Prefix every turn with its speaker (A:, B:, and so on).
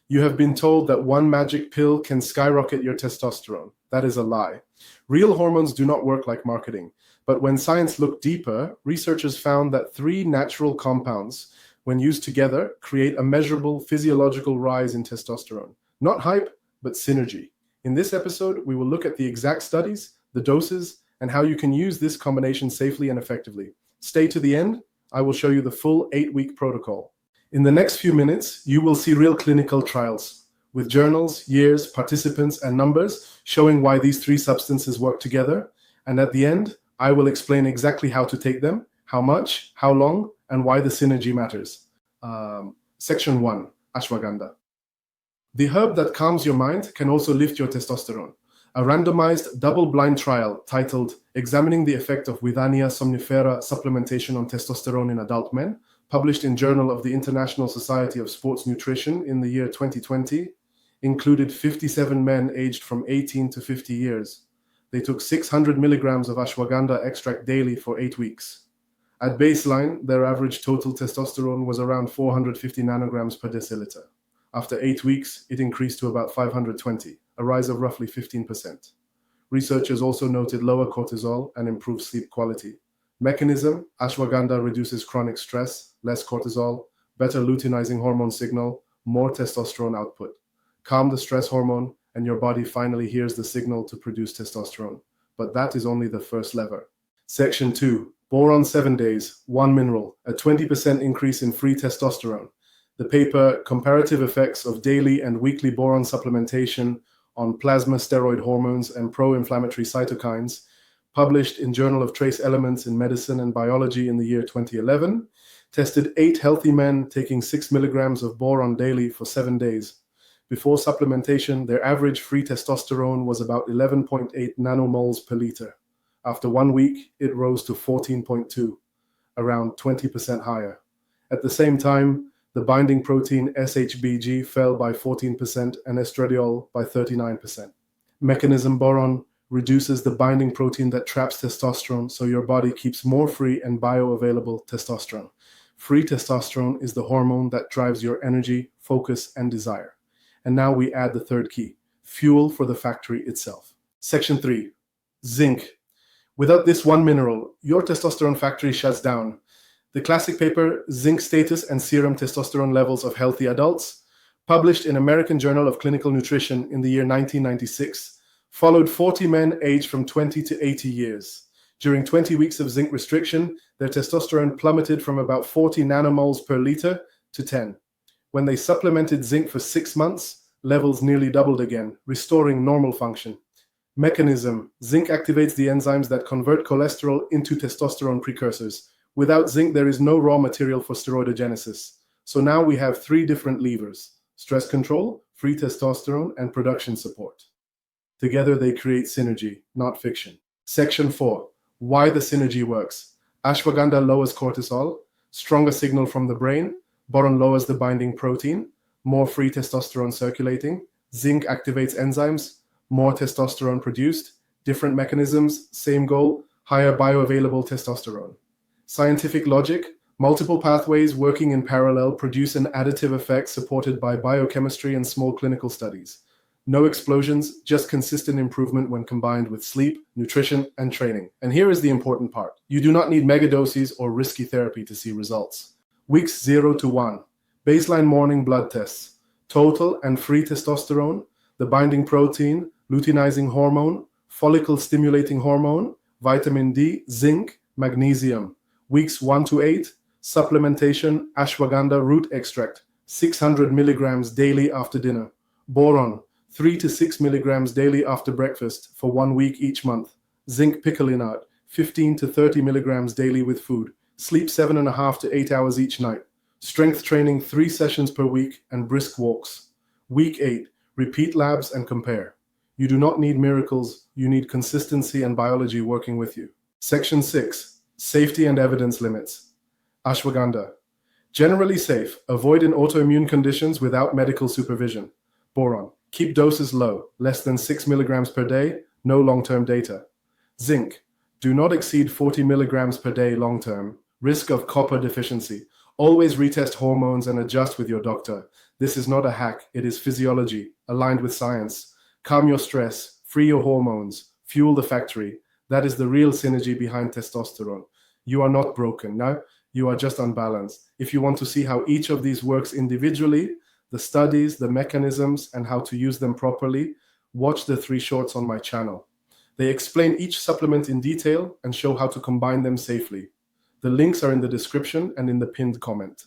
A: You have been told that one magic pill can skyrocket your testosterone. That is a lie. Real hormones do not work like marketing. But when science looked deeper, researchers found that three natural compounds, when used together, create a measurable physiological rise in testosterone. Not hype, but synergy. In this episode, we will look at the exact studies, the doses, and how you can use this combination safely and effectively. Stay to the end. I will show you the full 8-week protocol. In the next few minutes, you will see real clinical trials with journals, years, participants, and numbers showing why these three substances work together. And at the end, I will explain exactly how to take them, how much, how long, and why the synergy matters. Section 1, Ashwagandha. The herb that calms your mind can also lift your testosterone. A randomized double-blind trial titled Examining the Effect of Withania somnifera Supplementation on Testosterone in Adult Men, published in Journal of the International Society of Sports Nutrition in the year 2020, included 57 men aged from 18 to 50 years. They took 600 milligrams of ashwagandha extract daily for 8 weeks. At baseline, their average total testosterone was around 450 nanograms per deciliter. After 8 weeks, it increased to about 520, a rise of roughly 15%. Researchers also noted lower cortisol and improved sleep quality. Mechanism: ashwagandha reduces chronic stress, less cortisol, better luteinizing hormone signal, more testosterone output. Calm the stress hormone, and your body finally hears the signal to produce testosterone. But that is only the first lever. Section 2. Boron 7 days, 1 mineral, a 20% increase in free testosterone. The paper Comparative Effects of Daily and Weekly Boron Supplementation on Plasma Steroid Hormones and Pro-Inflammatory Cytokines, published in Journal of Trace Elements in Medicine and Biology in the year 2011, tested 8 healthy men taking 6 milligrams of boron daily for 7 days. Before supplementation, their average free testosterone was about 11.8 nanomoles per liter. After 1 week, it rose to 14.2, around 20% higher. At the same time, the binding protein SHBG fell by 14% and estradiol by 39%. Mechanism: boron reduces the binding protein that traps testosterone, so your body keeps more free and bioavailable testosterone. Free testosterone is the hormone that drives your energy, focus, and desire. And now we add the third key: fuel for the factory itself. Section 3. Zinc. Without this one mineral, your testosterone factory shuts down. The classic paper, Zinc Status and Serum Testosterone Levels of Healthy Adults, published in American Journal of Clinical Nutrition in the year 1996, followed 40 men aged from 20 to 80 years. During 20 weeks of zinc restriction, their testosterone plummeted from about 40 nanomoles per liter to 10. When they supplemented zinc for 6 months, levels nearly doubled again, restoring normal function. Mechanism: zinc activates the enzymes that convert cholesterol into testosterone precursors. Without zinc, there is no raw material for steroidogenesis. So now we have 3 different levers: stress control, free testosterone, and production support. Together they create synergy, not fiction. Section 4. Why the synergy works. Ashwagandha lowers cortisol, stronger signal from the brain. Boron lowers the binding protein, more free testosterone circulating. Zinc activates enzymes, more testosterone produced. Different mechanisms, same goal: higher bioavailable testosterone. Scientific logic: multiple pathways working in parallel produce an additive effect supported by biochemistry and small clinical studies. No explosions, just consistent improvement when combined with sleep, nutrition, and training. And here is the important part: you do not need megadoses or risky therapy to see results. Weeks 0 to 1. Baseline morning blood tests. Total and free testosterone, the binding protein, luteinizing hormone, follicle stimulating hormone, vitamin D, zinc, magnesium. Weeks 1 to 8. Supplementation: ashwagandha root extract, 600 milligrams daily after dinner. Boron, 3 to 6 milligrams daily after breakfast for 1 week each month. Zinc picolinate, 15 to 30 milligrams daily with food. Sleep 7.5 to 8 hours each night. Strength training 3 sessions per week and brisk walks. Week 8. Repeat labs and compare. You do not need miracles, you need consistency and biology working with you. Section 6. Safety and evidence limits. Ashwagandha. Generally safe. Avoid in autoimmune conditions without medical supervision. Boron. Keep doses low, less than 6 milligrams per day, no long-term data. Zinc. Do not exceed 40 milligrams per day long-term. Risk of copper deficiency. Always retest hormones and adjust with your doctor. This is not a hack, it is physiology, aligned with science. Calm your stress, free your hormones, fuel the factory. That is the real synergy behind testosterone. You are not broken, no? You are just unbalanced. If you want to see how each of these works individually, the studies, the mechanisms, and how to use them properly, watch the 3 shorts on my channel. They explain each supplement in detail and show how to combine them safely. The links are in the description and in the pinned comment.